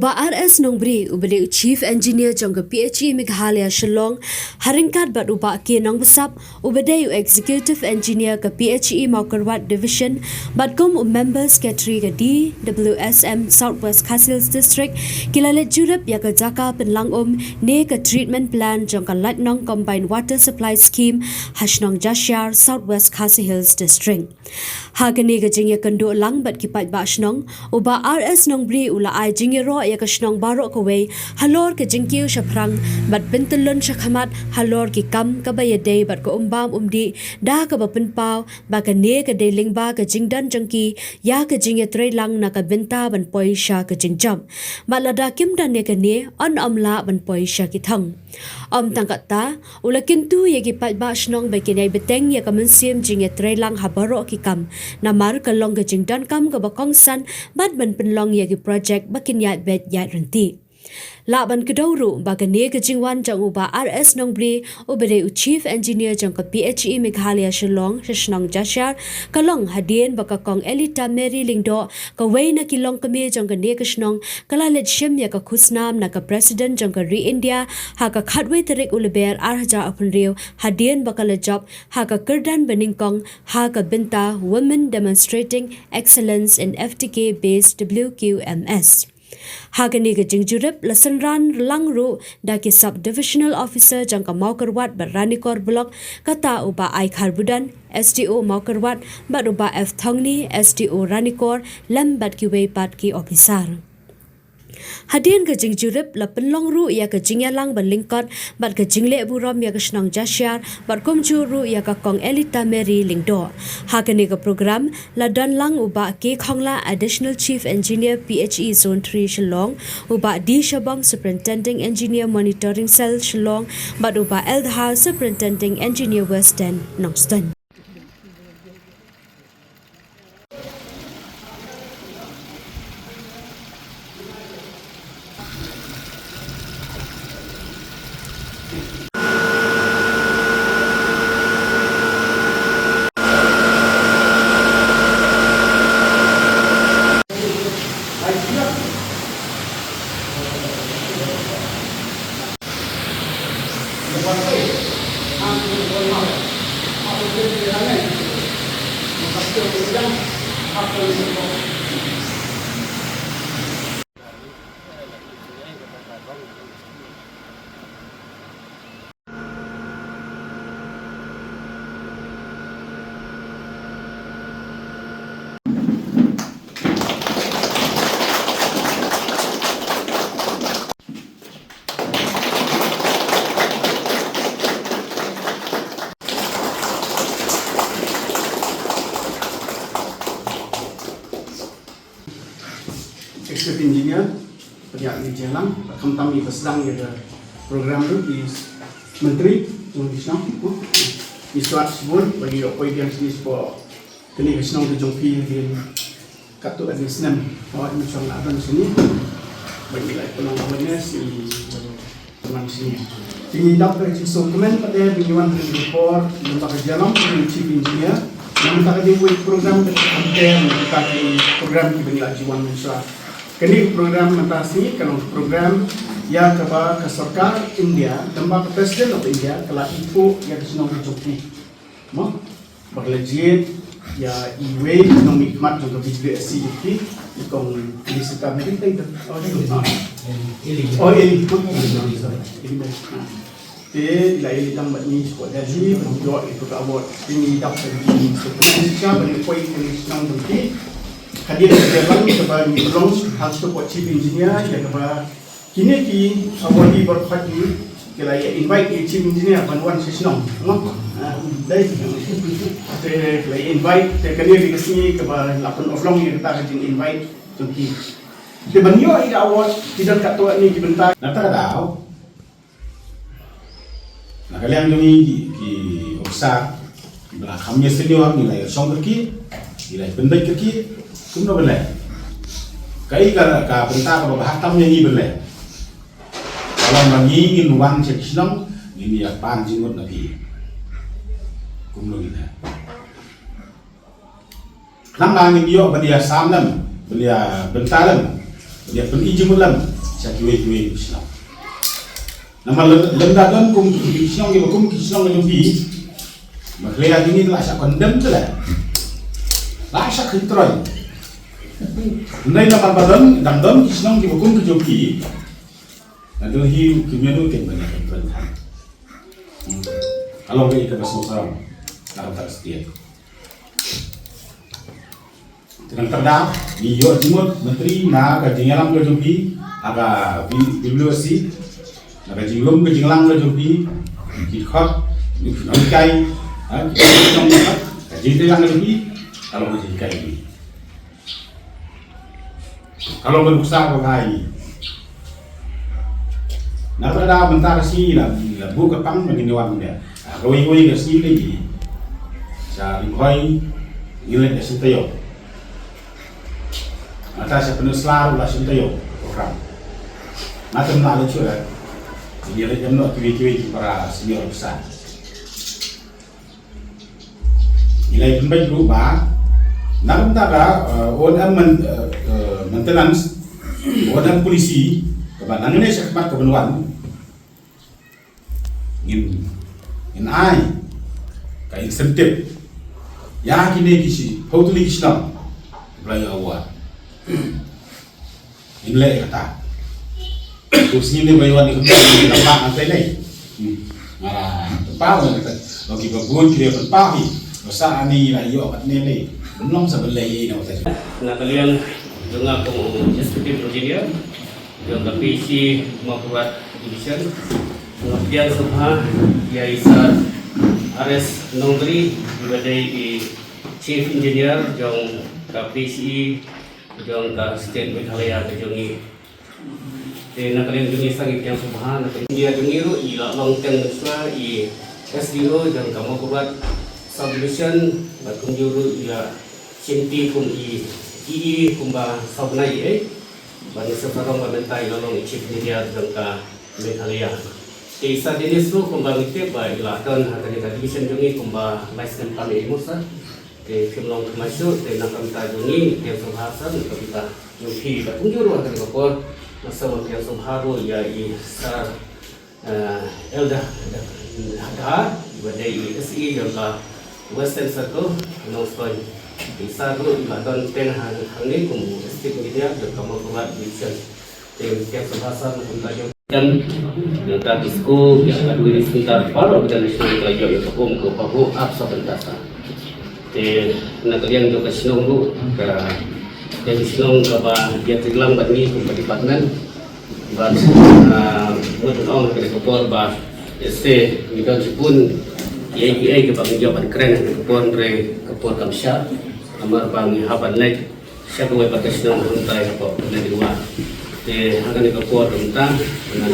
Uba RS Nongbri ubele Chief Engineer jongga PHE Meghalaya Shillong haringkat bat uba ke nong besap ubede Executive Engineer ke PHE Mawphor Division bat kom members secretary ke DWSM Southwest Khasi District kilalet jurep ya ke jaka penlang ne ke treatment plan jongga Latnong Combined Water Supply Scheme Hashnong Jashar Southwest Khasi Hills District. Hagani ke jingya kendo lang bat kipat ba shnong uba RS Nongbri ula ai jingero ya ke shnong baroh kawai halor ke jingkiu shemphang bat bentelon shakhamat halor ki kam ka ba ïadei bat ko umbam umdi da ka ba pynpau ba ka ne ke de Lyngba ke jingdan jangki ya ke jingïatreilang na ka benta ban poi sha ke jingjam malada kim dan ne ke ne on amla ban poi sha ki thong tangkat ta ula kyntu ya ki pat ba shnong ba ke nei bteng ya ka mynsiem jingïatreilang habaro ki kam namar ka long ke jingdan kam ka ba kongsan bat ban penlong ya ki project bakin yat bet yat renti Laban kedawru baga ne ke jingwan jang uba RS Nongbri ubere Chief Engineer jang ka PHE Meghalaya Shillong Hashnong Jashar kalong hadien baka kong elita Mary Lingdo ka wei na kilong kami jang ka ne ke shnong kalalet shem ya ka khusnam na ka President jang ka Re India ha ka khatwe terik uleber arhaja apun riew hadien baka le job ha ka kerdan beningkong ha ka benta Women Demonstrating Excellence in FTK based WQMS. Hagani ke jingjurep lasanran langru da ke sub divisional officer jangka Mawphor Ranikor block kata uba ai kharbudan SDO Mawphor bat uba F thongni SDO Ranikor lambat ki wei pat ki officer. Hadian ke jingjurep la penlong ru ya ke jingïatreilang berlingkot bat ke jingle burom ya ke shnong jashar bat komju ru ya ke kong elita Mary Lingdo. Hakani ke program la dan lang uba ke khongla additional chief engineer PHE zone 3 Shillong uba di shabang superintending engineer monitoring cell Shillong bat uba eldha superintending engineer western nongsynshar. Executive Engineer ïadei kami sedang ada program itu di Menteri Indonesia Iswat sebut bagi apa yang sini sebab kini kesenang tu jompi di katu administrasi awak ini macam nak sini bagi lagi penangguhannya si teman sini. Jadi dapat dokumen pada bingungan report lembaga jalan Chief Engineer yang tak ada program program di Bangladesh Jiwan Malaysia. Kini program mentasi kalau program yang kepada ke sorkar India, tempat Presiden of India telah info yang disenang dicukupi. Mak, berlejit ya iwe ekonomi khmat juga bijli SCP ikong di sekitar kita itu. Oh ini. Jadi lain ditambah ni sekolah jadi berdua itu ke awal ini dapat di sekolah beri poin yang disenang dicukupi. Hadir dalam kepada belum harus buat chief engineer yang kepada kini ki awali berpagi kalau ya invite chief engineer bantuan sesenang, mak, dari kalau invite terkini di sini kepada 8 orang yang kita akan invite jadi sebenarnya ini awal tidak kata ini dibentar. Nanti tahu, nak kalian ni ki besar, belakangnya senior nilai song kaki, nilai benda kaki. Kumno bela, kai ka bentar ka bahatam yang ini bela. Kalau mangi ingin wan seksnong, ini ya pan jingot nabi. Kumno kita. Nang angin yo belia samlam, belia bentalam. dia pun iji mulam siya kiwe Islam nama lemdagan kum kisong ibu kum kisong nyobi khlieh ini lah siya kondem tu lah siya khitroy nai nama badan dam kisong ibu kum nyobi naduh hiu kimia tu kan banyak khitroy kalau kita basmo sarang nak tak setia dengan terdak iyo jimut menteri na ka jingïatreilang ke jopi aga bibliosi na ka jinglum ke jinglang ke jopi dikhot dikai trong ka jingïatreilang ke jopi kalau ke dikai kalau berusaha bagai na pada bentar si la buka pang menginwan dia roi ke sini lagi sa limhoi nilai ke sintayo atas penuh selalu lah sintayo program macam nak lucu lah jadi ada jam nak kiwi para senior besar nilai pembaik berubah nak mentara orang maintenance orang polisi kebanyakan ini sekemat kebenuan in ai ka insentif ya kini kisi totally Islam belanja awal inlay kata terus ini bayuan di tempat antai lay tempat kata bagi bagun kira berpahi besar ani lah yo kat nilai belum sebelai ini waktu nak kalian dengar kamu executive engineer yang PHE Mawphor Division kemudian subha ya isa ares nongri ïadei di chief engineer jong PHE jong ka state Meghalaya ke jongi nak kalian jongi sangit yang subha nak dia jongi ro ila long teng swa I SDO jong ka Mawphor subdivision batung juru ila cinti kum I kumba sabnai bani sefarong babentai lolong chief engineer jong ka Meghalaya isa dinis ro kumba ngite ba ila don hatani ka division jongi kumba license kami imusa ke kimlong kemasuk ke nakam tajungi yang subhasan kita nyupi batung juru akan kapor masa waktu yang subharu ya I sar elda ada ïadei SE yang ka western circle nongsynshar isa ro ila don ten hangni kum state media yang kamu buat division yang subhasan untuk dan yang tadi school yang aduh ini sebentar baroh dan nasional kerajaan yang hukum ke PHE absa bentasa nak kalian juga sinong lu ke yang sinong ke jingïatreilang bat ni ke department bat mutun ong ke khubor ba este midon sipun ïadei ke pangjaban keren ke khubor kamsya amar bang haban naik siapa yang pakai sinong hantai ke negeri luar akan khubor tentang dengan